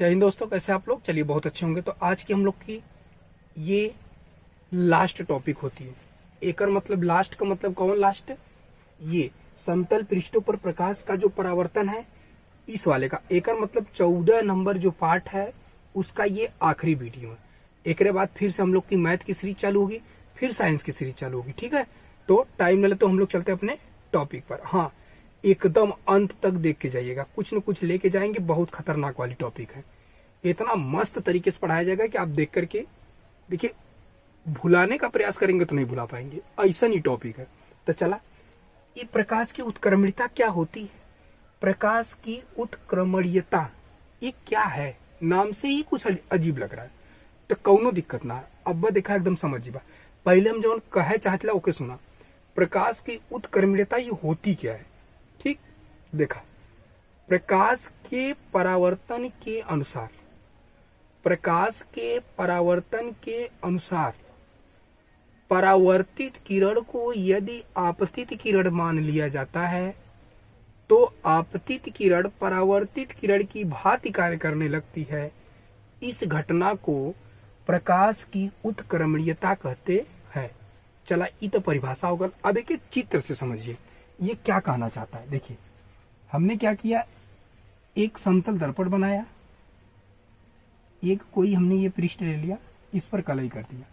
जय हिंद दोस्तों, कैसे आप लोग? चलिए बहुत अच्छे होंगे। तो आज की हम लोग की ये लास्ट टॉपिक होती है। एकर मतलब लास्ट का मतलब कौन लास्ट? ये समतल पृष्ठों पर प्रकाश का जो परावर्तन है इस वाले का। एकर मतलब 14 नंबर जो पार्ट है उसका ये आखिरी वीडियो है। एक बाद फिर से हम लोग की मैथ की सीरीज चालू होगी, फिर साइंस की सीरीज चालू होगी। ठीक है, तो टाइम न ले तो हम लोग चलते हैं अपने टॉपिक पर। हाँ, एकदम अंत तक देख के जाइएगा, कुछ न कुछ लेके जाएंगे। बहुत खतरनाक वाली टॉपिक है। इतना मस्त तरीके से पढ़ाया जाएगा कि आप देख करके देखिए, भुलाने का प्रयास करेंगे तो नहीं भुला पाएंगे, ऐसा नहीं टॉपिक है। तो चला, ये प्रकाश की उत्क्रमणीयता क्या होती है? प्रकाश की उत्क्रमणीयता ये क्या है? नाम से ही कुछ अजीब लग रहा है, तो कौनो दिक्कत ना है। अब देखा एकदम समझिबा। पहले हम जो कहे चाहते ओके सुना, प्रकाश की उत्क्रमणीयता ये होती क्या है? ठीक, देखा, प्रकाश के परावर्तन के अनुसार, प्रकाश के परावर्तन के अनुसार परावर्तित किरण को यदि आपतित किरण मान लिया जाता है तो आपतित किरण परावर्तित किरण की भांति कार्य करने लगती है। इस घटना को प्रकाश की उत्क्रमणीयता कहते हैं। चला, ये तो परिभाषा होगा। अब एक चित्र से समझिए ये क्या कहना चाहता है। देखिए, हमने क्या किया, एक समतल दर्पण बनाया, एक कोई हमने ये पृष्ठ ले लिया, इस पर कलई कर दिया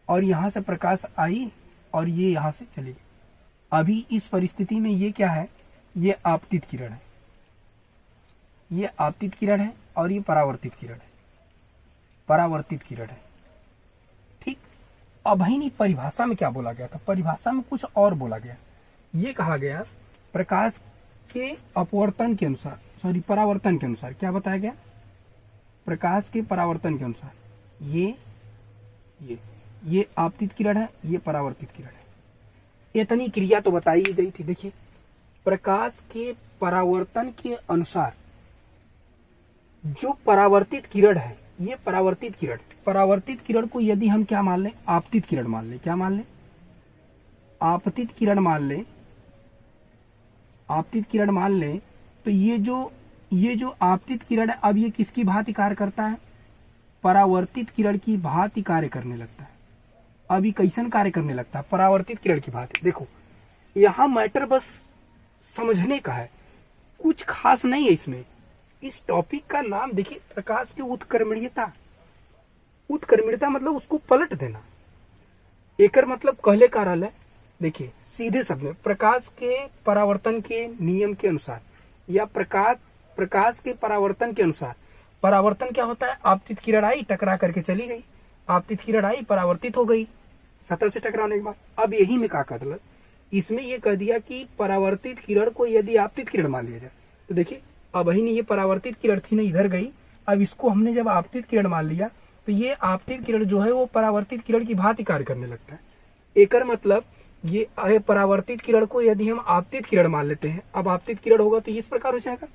और यहां से प्रकाश आई और ये यहां से चली गई। अभी इस परिस्थिति में ये क्या है? ये आपतित किरण है, ये आपतित किरण है और ये परावर्तित किरण है, परावर्तित किरण है। ठीक, अब ही नहीं, परिभाषा में क्या बोला गया था? परिभाषा में कुछ और बोला गया। ये कहा गया प्रकाश के अपवर्तन के अनुसार, सॉरी परावर्तन के अनुसार, क्या बताया गया? प्रकाश के परावर्तन के अनुसार ये आपतित किरण है, ये परावर्तित किरण है। इतनी क्रिया तो बताई गई थी। देखिए, प्रकाश के परावर्तन के अनुसार जो परावर्तित किरण है, ये परावर्तित किरण, परावर्तित किरण को यदि हम क्या मान लें? आपतित किरण मान लें। क्या मान लें? आपतित किरण मान लें। आपतित किरण मान लें तो ये जो आपतित किरण है, अब ये किसकी भांति कार्य करता है? परावर्तित किरण की भांति कार्य करने लगता है। अब ये कैसन कार्य करने लगता है? परावर्तित किरण की भांति। देखो, यहां मैटर बस समझने का है, कुछ खास नहीं है इसमें। इस टॉपिक का नाम देखिए, प्रकाश की उत्क्रमणीयता। उत्क्रमणीयता मतलब उसको पलट देना। एकर मतलब कहले का रहा है। देखिए सीधे शब्द में, प्रकाश के परावर्तन के नियम के अनुसार या प्रकाश के परावर्तन के अनुसार, परावर्तन क्या होता है? आपतित किरण आई, टकरा करके चली गई, आपतित किरण आई, परावर्तित हो गई सतह से टकराने के बाद। अब यही में क्या कहता, इसमें यह कह दिया कि परावर्तित किरण को यदि आपतित किरण मान लिया जाए तो देखिए, अब ही नहीं, ये परावर्तित किरण थी ना, इधर गई। अब इसको हमने जब आपतित किरण मान लिया तो ये आपतित किरण जो है वो परावर्तित किरण की भांति कार्य करने लगता है। एकर मतलब ये परावर्तित किरण को यदि हम आपतित किरण मान लेते हैं, अब आपतित किरण होगा तो इस प्रकार हो जाएगा,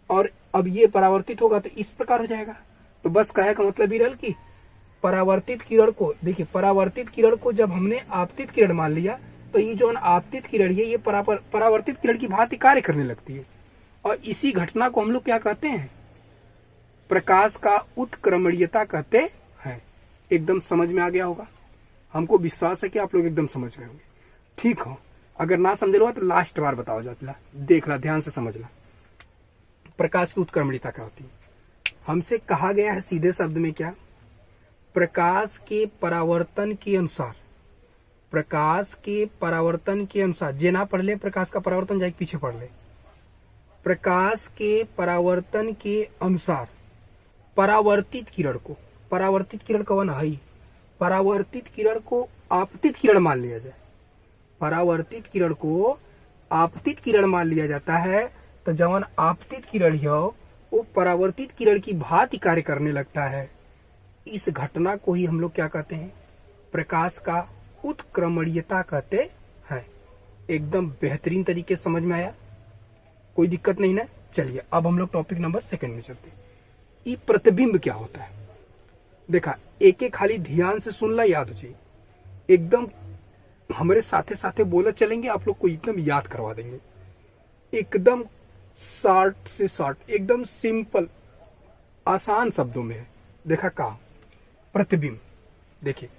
और अब ये परावर्तित होगा तो इस प्रकार हो जाएगा। तो बस कहे का मतलब ही रहा कि परावर्तित किरण को, देखिए परावर्तित किरण को जब हमने आपतित किरण मान लिया तो ये जो आपतित किरण है ये परावर्तित किरण की भांति कार्य करने लगती है। और इसी घटना को हम लोग क्या कहते हैं? प्रकाश का उत्क्रमणीयता कहते हैं। एकदम समझ में आ गया होगा, हमको विश्वास है कि आप लोग एकदम समझ गए होंगे। ठीक हो, अगर ना समझ रहा तो लास्ट बार बताओ जाता, देख रहा, ध्यान से समझना। प्रकाश की उत्क्रमणीयता क्या होती है? हमसे कहा गया है सीधे शब्द में क्या? प्रकाश के परावर्तन के अनुसार, प्रकाश के परावर्तन के अनुसार, जे ना पढ़ ले प्रकाश का परावर्तन, जाए पीछे पढ़ ले। प्रकाश के परावर्तन के अनुसार परावर्तित किरण को, परावर्तित किरण कौन है? परावर्तित किरण को आपतित किरण मान लिया जाए, परावर्तित किरण को आपतित किरण मान लिया जाता है तो जवन आपतित किरण है वो परावर्तित किरण की भांति कार्य करने लगता है। इस घटना को ही हम लोग क्या कहते हैं? प्रकाश का उत्क्रमणीयता कहते हैं। एकदम बेहतरीन तरीके से समझ में आया, कोई दिक्कत नहीं ना? चलिए अब हम लोग टॉपिक नंबर 2 में चलते हैं। ये प्रतिबिंब क्या होता है? देखा, एक एक खाली ध्यान से सुन ला, याद हो जाए। एकदम हमारे साथे साथे बोला चलेंगे, आप लोग को एकदम याद करवा देंगे। एकदम शॉर्ट से शॉर्ट, एकदम सिंपल। आसान शब्दों में है। देखा का प्रतिबिंब, देखिए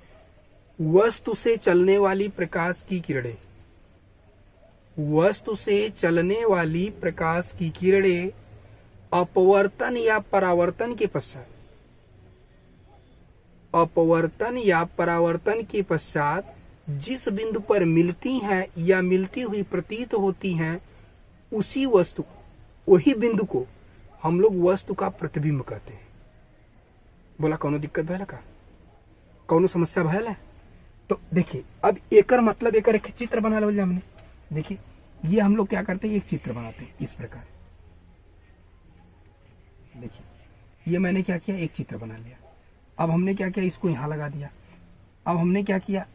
वस्तु से चलने वाली प्रकाश की किरणें, वस्तु से चलने वाली प्रकाश की किरणें अपवर्तन या परावर्तन के पश्चात, अपवर्तन या परावर्तन के पश्चात जिस बिंदु पर मिलती हैं या मिलती हुई प्रतीत होती हैं, उसी वस्तु, वही बिंदु को हम लोग वस्तु का प्रतिबिंब कहते हैं। बोला कौनो दिक्कत भयल का, कौनो समस्या भयल है? तो देखिए अब एकर मतलब एक चित्र बना लो हमने। देखिए ये हम लोग क्या करते हैं, एक चित्र बनाते हैं इस प्रकार। देखिए ये मैंने क्या किया, एक चित्र बना लिया। अब हमने क्या किया, इसको यहां लगा दिया। अब हमने क्या किया,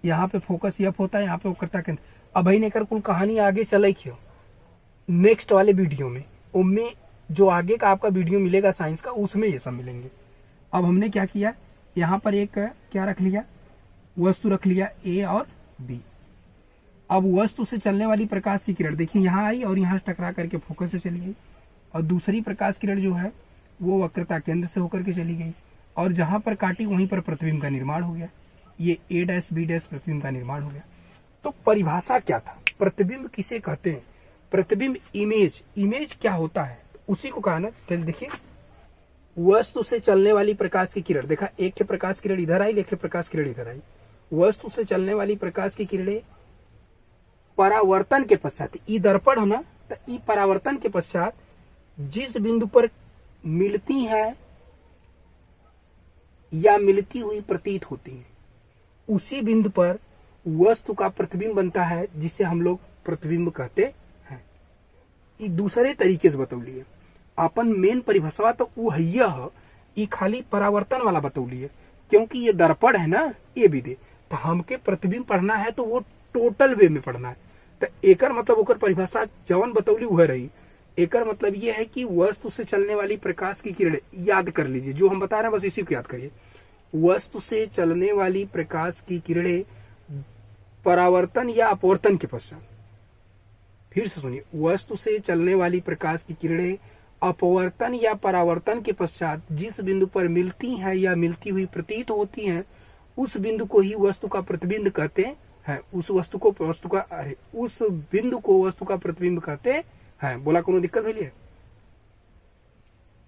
यहाँ पे फोकस यफ होता है, यहाँ पे वक्रता केंद्र। अब भाई ने कर कुल कहानी आगे चले क्यों, नेक्स्ट वाले वीडियो में, उनमें जो आगे का आपका वीडियो मिलेगा साइंस का, उसमें ये सब मिलेंगे। अब हमने क्या किया, यहाँ पर एक क्या रख लिया, वस्तु रख लिया ए और बी। अब वस्तु से चलने वाली प्रकाश की किरण देखिए यहाँ आई और यहाँ टकरा करके फोकस से चली गई, और दूसरी प्रकाश किरण जो है वो वक्रता केंद्र से होकर के चली गई, और जहां पर काटी वहीं पर प्रतिबिंब का निर्माण हो गया। ये ए डैश बी डैश प्रतिबिंब का निर्माण हो गया। तो परिभाषा क्या था, प्रतिबिंब किसे कहते हैं? प्रतिबिंब इमेज, इमेज क्या होता है उसी को कहा ना। देखिए वस्तु से चलने वाली प्रकाश की किरण, देखा एक के प्रकाश किरण इधर आई, एक के प्रकाश किरण इधर आई। वस्तु से चलने वाली प्रकाश की किरणें परावर्तन के पश्चात, ई दर्पण होना तो ई परावर्तन के पश्चात जिस बिंदु पर मिलती है या मिलती हुई प्रतीत होती है, उसी बिंदु पर वस्तु का प्रतिबिंब बनता है, जिसे हम लोग प्रतिबिंब कहते हैं। ये दूसरे तरीके से बतौलिए, अपन मेन परिभाषा तो वो है, ये खाली परावर्तन वाला बतौलिए, क्योंकि ये दर्पण है ना ये भी दे, तो हमके प्रतिबिंब पढ़ना है तो वो टोटल वे में पढ़ना है। तो एकर मतलब ओकर परिभाषा जवन बतौली वह रही। एकर मतलब ये है कि वस्तु से चलने वाली प्रकाश की किरणें, याद कर लीजिए जो हम बता रहे हैं, बस इसी को याद करिए। वस्तु से चलने वाली प्रकाश की किरणें परावर्तन या अपवर्तन के पश्चात, फिर से सुनिए, वस्तु से चलने वाली प्रकाश की किरणें अपवर्तन या परावर्तन के पश्चात जिस बिंदु पर मिलती हैं या मिलती हुई प्रतीत होती हैं, उस बिंदु को ही वस्तु का प्रतिबिंब कहते हैं। उस वस्तु को उस बिंदु को वस्तु का प्रतिबिंब कहते हैं। बोला कोनो दिक्कत भैया?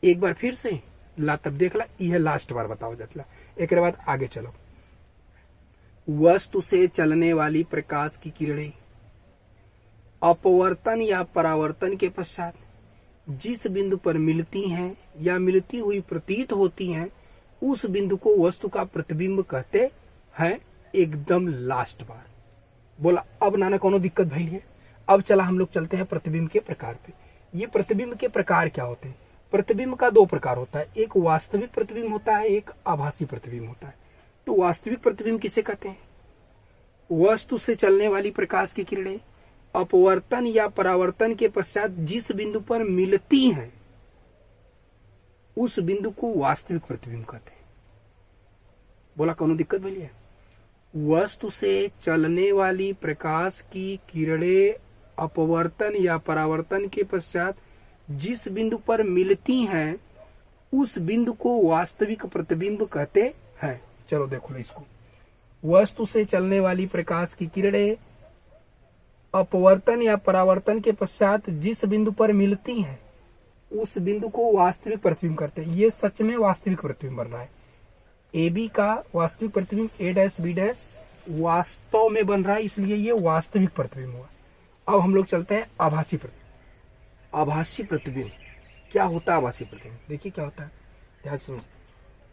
एक बार फिर से ला, तब देख ला, यह लास्ट बार बताओ जतला, एक बाद आगे चलो। वस्तु से चलने वाली प्रकाश की किरणें अपवर्तन या परावर्तन के पश्चात जिस बिंदु पर मिलती हैं या मिलती हुई प्रतीत होती हैं, उस बिंदु को वस्तु का प्रतिबिंब कहते हैं। एकदम लास्ट बार बोला। अब नाना कोनो दिक्कत भई है? अब चला हम लोग चलते हैं प्रतिबिंब के प्रकार पे। ये प्रतिबिंब के प्रकार क्या होते हैं? प्रतिबिंब का दो प्रकार होता है, एक वास्तविक प्रतिबिंब होता है, एक आभासी प्रतिबिंब होता है। तो वास्तविक प्रतिबिंब किसे कहते हैं? वस्तु से चलने वाली प्रकाश की किरणें अपवर्तन या परावर्तन के पश्चात जिस बिंदु पर मिलती हैं, उस बिंदु को वास्तविक प्रतिबिंब कहते हैं। बोला कोनो दिक्कत भैया? वस्तु से चलने वाली प्रकाश की किरणें अपवर्तन या परावर्तन के पश्चात जिस बिंदु पर मिलती हैं, उस बिंदु को वास्तविक प्रतिबिंब कहते हैं। चलो देखो इसको, वस्तु से चलने वाली प्रकाश की किरणें अपवर्तन या परावर्तन के पश्चात जिस बिंदु पर मिलती हैं, उस बिंदु को वास्तविक प्रतिबिंब करते हैं। ये सच में वास्तविक प्रतिबिंब बन रहा है। ए बी का वास्तविक प्रतिबिंब ए डैश बी डैश वास्तव में बन रहा है, इसलिए ये वास्तविक प्रतिबिंब हुआ। अब हम लोग चलते हैं आभासी प्रतिबिंब। आभासी प्रतिबिंब क्या होता है? आभासी प्रतिबिंब देखिए क्या होता है, ध्यान से।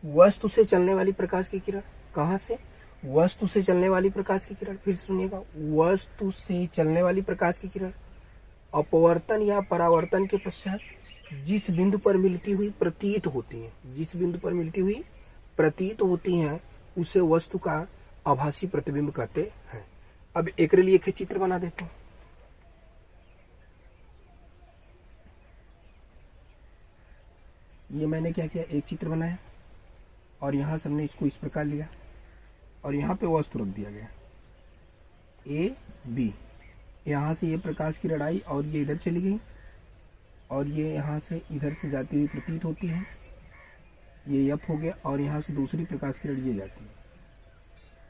वस्तु से चलने वाली प्रकाश की किरण, कहां से? वस्तु से चलने वाली प्रकाश की किरण, फिर से सुनिएगा, वस्तु से चलने वाली प्रकाश की किरण अपवर्तन या परावर्तन के पश्चात जिस बिंदु पर मिलती हुई प्रतीत होती है, जिस बिंदु पर मिलती हुई प्रतीत होती हैं, उसे वस्तु का आभासी प्रतिबिंब कहते हैं। अब एक लिए एक चित्र बना देते हैं। ये मैंने क्या किया, एक चित्र बनाया और यहां से हमने इसको इस प्रकार लिया और यहाँ पे वस्तु रख दिया गया ए बी। यहाँ से ये प्रकाश की लड़ाई और ये इधर चली गई और ये यहाँ से इधर से जाती हुई प्रतीत होती है, ये एफ हो गया, और यहाँ से दूसरी प्रकाश किरण ये जाती है,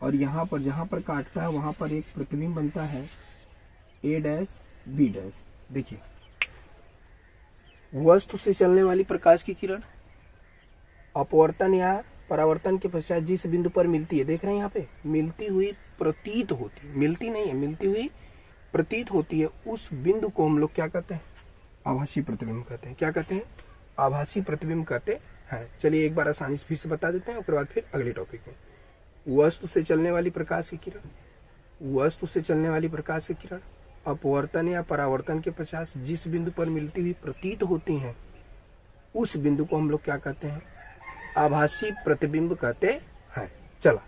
और यहाँ पर जहाँ पर काटता है वहाँ पर एक प्रतिबिंब बनता है ए डैश बी डैश। देखिए, वस्तु से चलने वाली प्रकाश की किरण अपवर्तन या परावर्तन के पश्चात जिस बिंदु पर मिलती है, देख रहे हैं यहाँ पे, मिलती हुई प्रतीत होती, मिलती नहीं है, मिलती हुई प्रतीत होती है, उस बिंदु को हम लोग क्या कहते हैं? आभासी प्रतिबिंब कहते हैं। क्या कहते हैं? आभासी प्रतिबिंब कहते हैं। चलिए एक बार आसानी से फिर से बता देते हैं, उसके बाद फिर अगले टॉपिक में। वस्तु से चलने वाली प्रकाश की किरण, वस्तु से चलने वाली प्रकाश की किरण अपवर्तन या परावर्तन के पश्चात जिस बिंदु पर मिलती हुई प्रतीत होती हैं, उस बिंदु को हम लोग क्या कहते हैं? आभासी प्रतिबिंब कहते हैं। चला,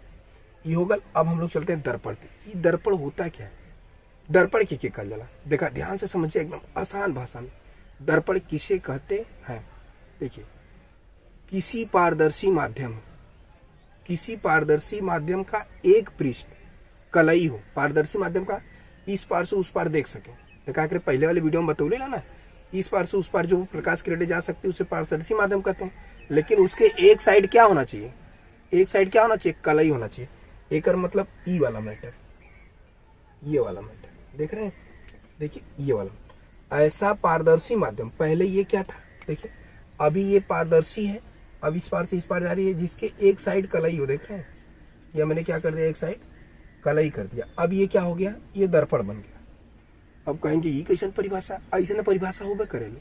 ये होगा। अब हम लोग चलते हैं दर्पण पे। ये दर्पण होता क्या है? दर्पण के कहा जाला, देखा, ध्यान से समझिए, एकदम आसान भाषा में। दर्पण किसे कहते हैं? देखिए, किसी पारदर्शी माध्यम, किसी पारदर्शी माध्यम का एक पृष्ठ कलई हो, पारदर्शी माध्यम का इस पार से उस पार देख सके। देखा कि पहले वाले वीडियो में बतौले ना, इस पार से उस पार जो प्रकाश किरणें जा सकती है उसे पारदर्शी माध्यम कहते हैं। लेकिन उसके एक साइड क्या होना चाहिए? एक साइड क्या होना चाहिए? कलई होना चाहिए। एक मतलब ई वाला मैटर, ये वाला मैटर, देख रहे हैं? देखिए, ये वाला ऐसा पारदर्शी माध्यम। पहले ये क्या था? देखिए, अभी ये पारदर्शी है, अब इस पार से इस पार जा रही है, जिसके एक साइड कलई हो, देख रहे हैं? या मैंने क्या कर दिया? एक साइड कलई कर दिया। अब ये क्या हो गया? ये दर्पण बन गया। अब कहेंगे ये कैसे परिभाषा? ऐसे ना परिभाषा होगा करेंगे।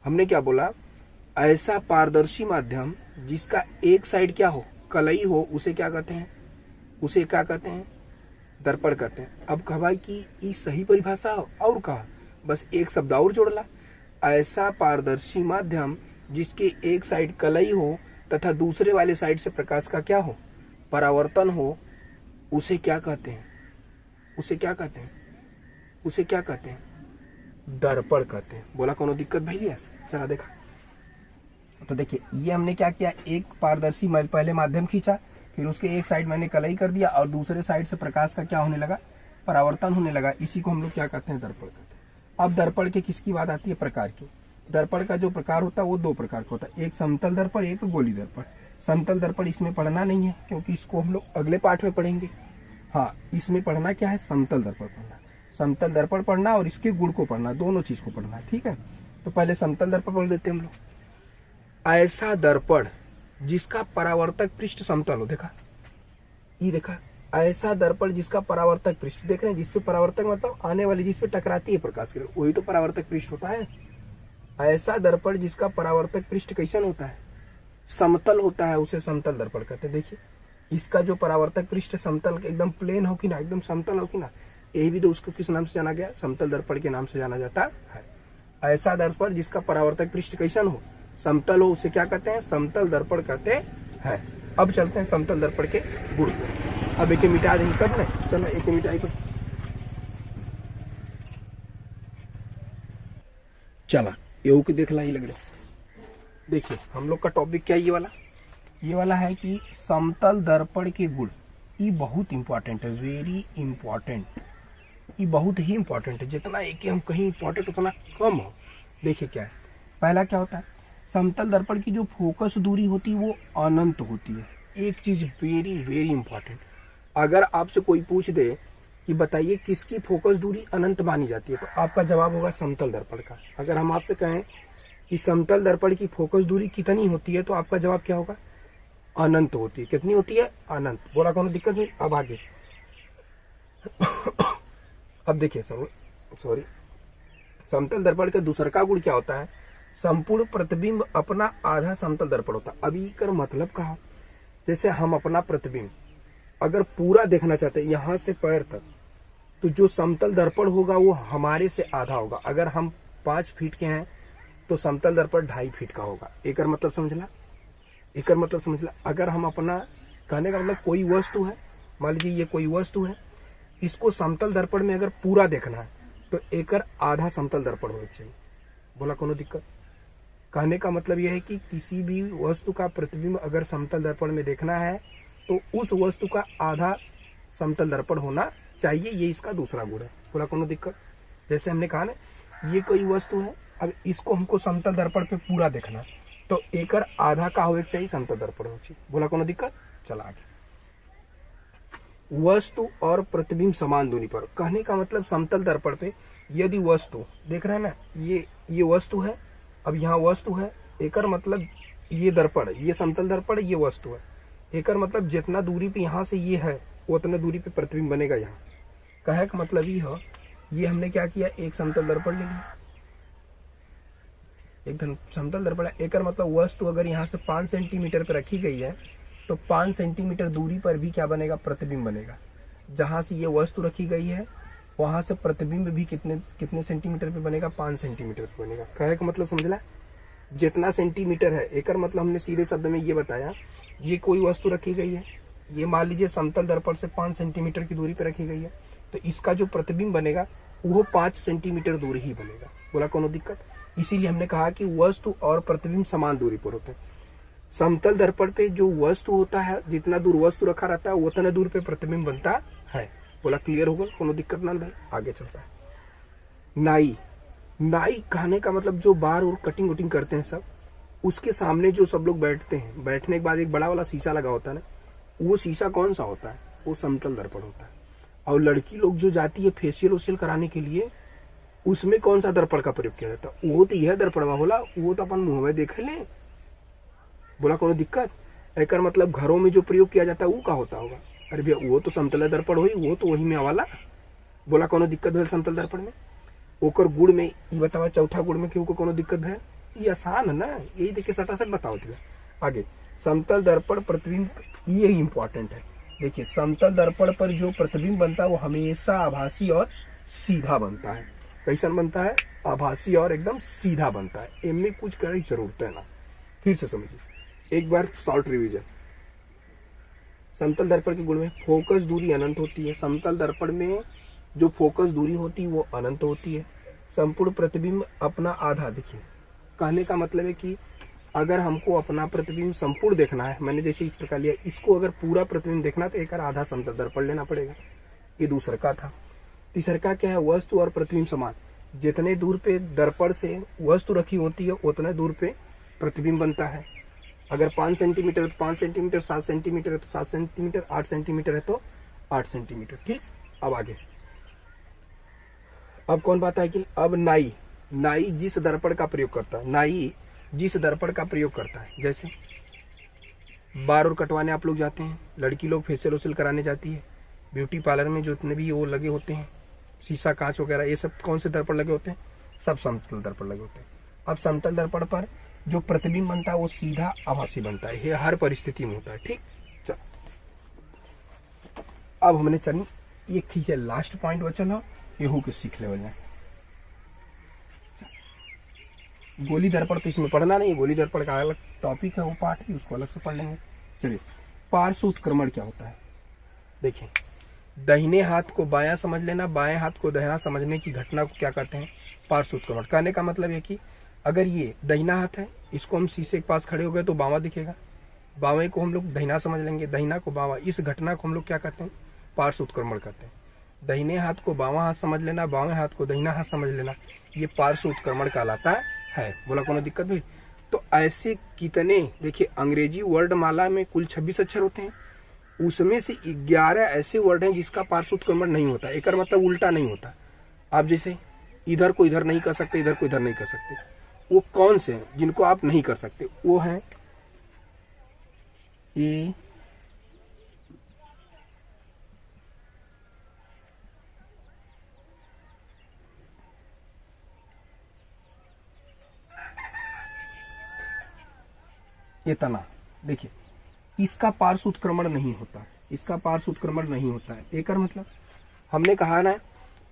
हमने क्या बोला? ऐसा पारदर्शी माध्यम जिसका एक साइड क्या हो? कलई हो, उसे क्या कहते हैं? उसे क्या कहते हैं? दर्पण कहते हैं। अब कहा कि ये सही परिभाषा हो, और कहा बस एक शब्द और जोड़ला, ऐसा पारदर्शी माध्यम जिसके एक साइड कलई हो तथा दूसरे वाले साइड से प्रकाश का क्या हो? परावर्तन हो, उसे क्या कहते हैं? उसे क्या कहते हैं? उसे क्या कहते हैं? दर्पण कहते हैं। बोला कोनो दिक्कत भैया? चला देखा, तो देखिए, ये हमने क्या किया? एक पारदर्शी पहले माध्यम खींचा, फिर उसके एक साइड मैंने कलई कर दिया, और दूसरे साइड से प्रकाश का क्या होने लगा? परावर्तन होने लगा। इसी को हम लोग क्या कहते हैं? दर्पण कहते हैं। अब दर्पण के किसकी बात आती है? प्रकार की। दर्पण का जो प्रकार होता है वो दो प्रकार का होता है, एक समतल दर्पण, एक गोली दर्पण। समतल दर्पण इसमें पढ़ना नहीं है, क्योंकि इसको हम लोग अगले पाठ में पढ़ेंगे। हाँ, इसमें पढ़ना क्या है? समतल दर्पण पढ़ना, समतल दर्पण पढ़ना और इसके गुण को पढ़ना, दोनों चीज को पढ़ना, ठीक है? तो पहले समतल दर्पण पढ़ देते हैं हम लोग। ऐसा दर्पण जिसका परावर्तक पृष्ठ समतल हो, देखा, ये देखा, ऐसा दर्पण जिसका परावर्तक पृष्ठ, देख रहे हैं? जिसपे परावर्तक मतलब आने वाली, जिसपे टकराती है प्रकाश किरण, वही तो परावर्तक पृष्ठ होता है। ऐसा दर्पण जिसका परावर्तक पृष्ठ कैसन होता है? समतल होता है, उसे समतल दर्पण कहते हैं। देखिए, इसका जो परावर्तक पृष्ठ समतल एकदम प्लेन हो कि ना, एकदम समतल हो कि ना, यही भी तो उसको किस नाम से जाना गया? समतल दर्पण के नाम से जाना जाता है। ऐसा दर्पण जिसका परावर्तक पृष्ठ कैसन हो? समतल हो, उसे क्या कहते हैं? समतल दर्पण कहते हैं। अब चलते हैं समतल दर्पण के गुण। अब एक मिटा देंगे, कब नहीं? चलो एक मिटाई पर चला, ये की देखला ही लग रहा। देखिए, हम लोग का टॉपिक क्या है? ये वाला है कि समतल दर्पण के गुण। ये बहुत इंपॉर्टेंट है, वेरी इंपॉर्टेंट। ये बहुत ही इंपॉर्टेंट है, जितना एक हम कहीं इंपॉर्टेंट उतना कम हो। देखिए क्या है, पहला क्या होता है? समतल दर्पण की जो फोकस दूरी होती है वो अनंत होती है। एक चीज वेरी वेरी इंपॉर्टेंट, अगर आपसे कोई पूछ दे कि बताइए किसकी फोकस दूरी अनंत मानी जाती है, तो आपका जवाब होगा समतल दर्पण का। अगर हम आपसे कहें कि समतल दर्पण की फोकस दूरी कितनी होती है, तो आपका जवाब क्या होगा? अनंत होती है। कितनी होती है? अनंत। बोला कोनो दिक्कत नहीं? अब आगे अब देखिए, सॉरी, समतल दर्पण का दूसरा का गुण क्या होता है? संपूर्ण प्रतिबिंब अपना आधा समतल दर्पण होता है। अभी कर मतलब कहा, जैसे हम अपना प्रतिबिंब अगर पूरा देखना चाहते हैं यहां से पैर तक, तो जो समतल दर्पण होगा वो हमारे से आधा होगा। अगर हम 5 फीट के हैं तो समतल दर्पण 2.5 फीट का होगा। एक मतलब समझला? एक मतलब समझला? अगर हम अपना, कहने का मतलब कोई वस्तु है, मान लीजिए ये कोई वस्तु है, इसको समतल दर्पण में अगर पूरा देखना है तो एक आधा समतल दर्पण होना चाहिए। बोला कोनो दिक्कत? कहने का मतलब यह है कि किसी भी वस्तु का प्रतिबिंब अगर समतल दर्पण में देखना है तो उस वस्तु का आधा समतल दर्पण होना चाहिए। ये इसका दूसरा गुण है। बोला कोनो दिक्कत? जैसे हमने कहा ना, ये कोई वस्तु है, अब इसको हमको समतल दर्पण पे पूरा देखना, तो एकर आधा का होना चाहिए समतल दर्पण होना चाहिए। बोला कोनो दिक्कत? चला आगे। वस्तु और प्रतिबिंब समान दूरी पर, कहने का मतलब समतल दर्पण पे यदि वस्तु देख रहे हैं ना, ये वस्तु है, अब यहाँ वस्तु है, एकर मतलब ये दर्पण, ये समतल दर्पण, ये वस्तु है, एकर मतलब जितना दूरी पे यहाँ से ये है उतने दूरी पे प्रतिबिंब बनेगा यहाँ। कहे का मतलब ये है, ये हमने क्या किया, एक समतल दर्पण ले लिया, एक समतल दर्पण है, एकर मतलब वस्तु अगर यहाँ से 5 सेंटीमीटर पे रखी गई है तो 5 सेंटीमीटर दूरी पर भी क्या बनेगा, प्रतिबिंब बनेगा। जहां से ये वस्तु रखी गई है वहां से प्रतिबिंब भी कितने सेंटीमीटर पे बनेगा, 5 सेंटीमीटर पे बनेगा। कहे का मतलब समझला, जितना सेंटीमीटर है, एकर मतलब हमने सीधे शब्द में ये बताया, ये कोई वस्तु रखी गई है, ये मान लीजिए समतल दर्पण से 5 सेंटीमीटर की दूरी पे रखी गई है, तो इसका जो प्रतिबिंब बनेगा वो 5 सेंटीमीटर दूर ही बनेगा। बोला कोनो दिक्कत? इसीलिए हमने कहा कि वस्तु और प्रतिबिंब समान दूरी पर होते हैं। समतल दर्पण पे जो वस्तु होता है, जितना दूर वस्तु रखा रहता है उतना दूर पे प्रतिबिंब बनता है। बोला क्लियर होगा? कोनो दिक्कत ना भाई, आगे चलता है। नाई, नाई कहने का मतलब जो बार और कटिंग वटिंग करते हैं सब, उसके सामने जो सब लोग बैठते हैं, बैठने के बाद एक बड़ा वाला शीशा लगा होता है ना, वो शीशा कौन सा होता है, वो समतल दर्पण होता है। और लड़की लोग जो जाती है फेशियल वेशियल कराने के लिए, उसमें कौन सा दर्पण का प्रयोग किया जाता है, वो तो यह दर्पण बोला, वो तो अपन मुंह में देख ले। बोला कोनो दिक्कत? एकर मतलब घरों में जो प्रयोग किया जाता है वो का होता होगा, अरे भैया वो तो समतल दर्पण हुई, वो तो वही में वाला। बोला कोनो दिक्कत है समतल दर्पण में? ओकर गुण में ये बतावा, चौथा गुण में क्यों को कोनो दिक्कत है? ये आसान है ना, यही देख के सटासट बताओ दिया। आगे समतल दर्पण प्रतिबिंब, ये इंपॉर्टेंट है। देखिए समतल दर्पण पर जो प्रतिबिंब बनता है वो हमेशा आभासी और सीधा बनता है। कैसा बनता है? आभासी और एकदम सीधा बनता है। इनमें कुछ करने की जरूरत है ना। फिर से समझिए एक बार शॉर्ट रिवीजन। समतल दर्पण के गुण में फोकस दूरी अनंत होती है। समतल दर्पण में जो फोकस दूरी होती है वो अनंत होती है। संपूर्ण प्रतिबिंब अपना आधा, देखिए कहने का मतलब है कि अगर हमको अपना प्रतिबिंब संपूर्ण देखना है, मैंने जैसे इस प्रकार लिया, इसको अगर पूरा प्रतिबिंब देखना तो एक आधा समतल दर्पण लेना पड़ेगा। ये दूसरा का था। तीसरा का क्या है? वस्तु और प्रतिबिंब समान, जितने दूर पे दर्पण से वस्तु रखी होती है उतने दूर पे प्रतिबिंब बनता है। अगर 5 सेंटीमीटर है तो 5 सेंटीमीटर, 7 सेंटीमीटर है तो 7 सेंटीमीटर, 8 सेंटीमीटर है तो 8 सेंटीमीटर। ठीक, अब आगे, अब कौन बात है कि अब नाई, नाई जिस दर्पण का प्रयोग करता है, नाई जिस दर्पण का प्रयोग करता है, जैसे बाल और कटवाने आप लोग जाते हैं, लड़की लोग फेशियल वेशियल कराने जाती है, ब्यूटी पार्लर में जो इतने भी वो लगे होते हैं शीशा कांच वगैरह, ये सब कौन से दर्पण लगे होते हैं? सब समतल दर्पण लगे होते हैं। अब समतल दर्पण पर जो प्रतिबिंब बनता है वो सीधा आभासी बनता है, ये हर परिस्थिति में होता है। ठीक, चलो अब हमने चल ये ठीक है, लास्ट पॉइंट बचल ये हो के सीख लेवल में। गोली दर्पण तो इसमें पढ़ना नहीं, गोली दर्पण का अलग टॉपिक है, वो पार्ट है, उसको अलग से पढ़ लेंगे। चलिए, पार्श्व उत्क्रमण क्या होता है? देखिए, दाहिने हाथ को बायां समझ लेना, बाएं हाथ को दाहिना समझने की घटना को क्या कहते हैं? पार्श्व उत्क्रमण। कहने का मतलब है कि अगर ये दाहिना हाथ है, इसको हम शीशे के पास खड़े हो गए तो बावां दिखेगा, बावें को हम लोग दाहिना समझ लेंगे, दाहिना को बावां, इस घटना को हम लोग क्या कहते हैं? पार्श्व उत्क्रमण कहते हैं। दाहिने हाथ को बावां हाथ समझ लेना, बावें हाथ को दाहिना हाथ समझ लेना, ये पार्श्व उत्क्रमण कहलाता है। बोला कोनो दिक्कत भाई? तो ऐसे कितने, देखिए अंग्रेजी वर्ड माला में कुल 26 अक्षर होते हैं, उसमें से 11 ऐसे वर्ड हैं जिसका पार्श्व उत्क्रमण नहीं होता, एक मतलब उल्टा नहीं होता। आप जैसे इधर को इधर नहीं कर सकते, इधर को इधर नहीं कर सकते, वो कौन से हैं जिनको आप नहीं कर सकते? वो हैं ए, ये तना, देखिए इसका पार्श्व उत्क्रमण नहीं होता, इसका पार्श्व उत्क्रमण नहीं होता है। एकर मतलब हमने कहा ना,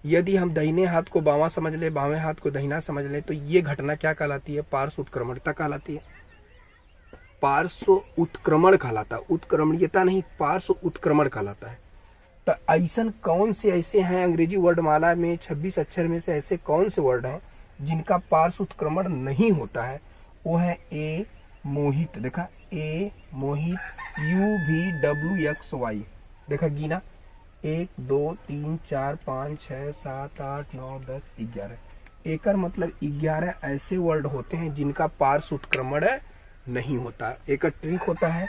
यदि हम दाहिने हाथ को बावां समझ ले, बावें हाथ को दाहिना समझ ले, तो ये घटना क्या कहलाती है? पार्श्व उत्क्रमणता कहलाती है। पार्श्व उत्क्रमण कहलाता है, उत्क्रमणीयता नहीं, पार्श्व उत्क्रमण कहलाता है। तो ऐसन कौन से ऐसे हैं अंग्रेजी वर्ड माला में 26 अक्षर में से ऐसे कौन से वर्ड हैं जिनका पार्श्व उत्क्रमण नहीं होता है? वो है ए मोहित, देखा ए मोहित, UVWXY, देखा गिना 1 2 3 4 5 6 7 8 9 10 11, एकर मतलब 11 ऐसे वर्ड होते हैं जिनका पार्श्व उत्क्रमण नहीं होता। एक ट्रिक होता है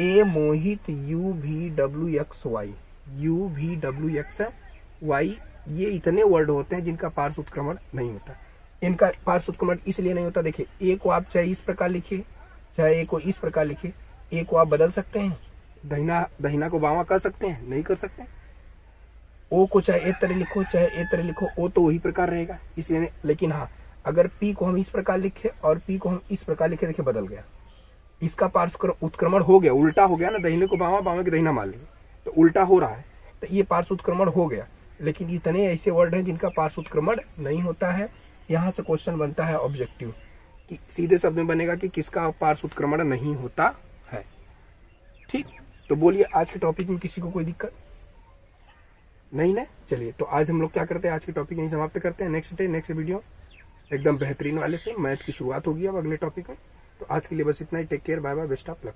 ए मोहित UVWXY, UVWXY, ये इतने वर्ड होते हैं जिनका पार्श्व उत्क्रमण नहीं होता। इनका पार्श्व उत्क्रमण इसलिए नहीं होता, देखिए ए को आप चाहे इस प्रकार लिखिए, चाहे ए को इस प्रकार लिखिए, ए को आप बदल सकते हैं, दहिना को बामा कर सकते हैं, नहीं कर सकते। ओ को चाहे एक तरह लिखो चाहे एक तरह लिखो, ओ तो वही प्रकार रहेगा, इसलिए नहीं। लेकिन हाँ, अगर पी को हम इस प्रकार लिखे और पी को हम इस प्रकार लिखे, देखिए बदल गया, इसका पार्श्व उत्क्रमण हो गया, उल्टा हो गया ना, दहिने को बामा, बामा के दहिना मान लेंगे तो उल्टा हो रहा है, तो ये पार्श्व उत्क्रमण हो गया। लेकिन इतने ऐसे वर्ड हैं जिनका पार्श्व उत्क्रमण नहीं होता है। यहाँ से क्वेश्चन बनता है ऑब्जेक्टिव, कि सीधे शब्द में बनेगा कि किसका पार्श्व उत्क्रमण नहीं होता है। ठीक, तो बोलिए आज के टॉपिक में किसी को कोई दिक्कत नहीं ना? चलिए, तो आज हम लोग क्या करते हैं, आज के टॉपिक यहीं समाप्त करते हैं। नेक्स्ट डे नेक्स्ट वीडियो एकदम बेहतरीन वाले से मैथ की शुरुआत होगी अब अगले टॉपिक में। तो आज के लिए बस इतना ही। Take care, bye bye, best of luck.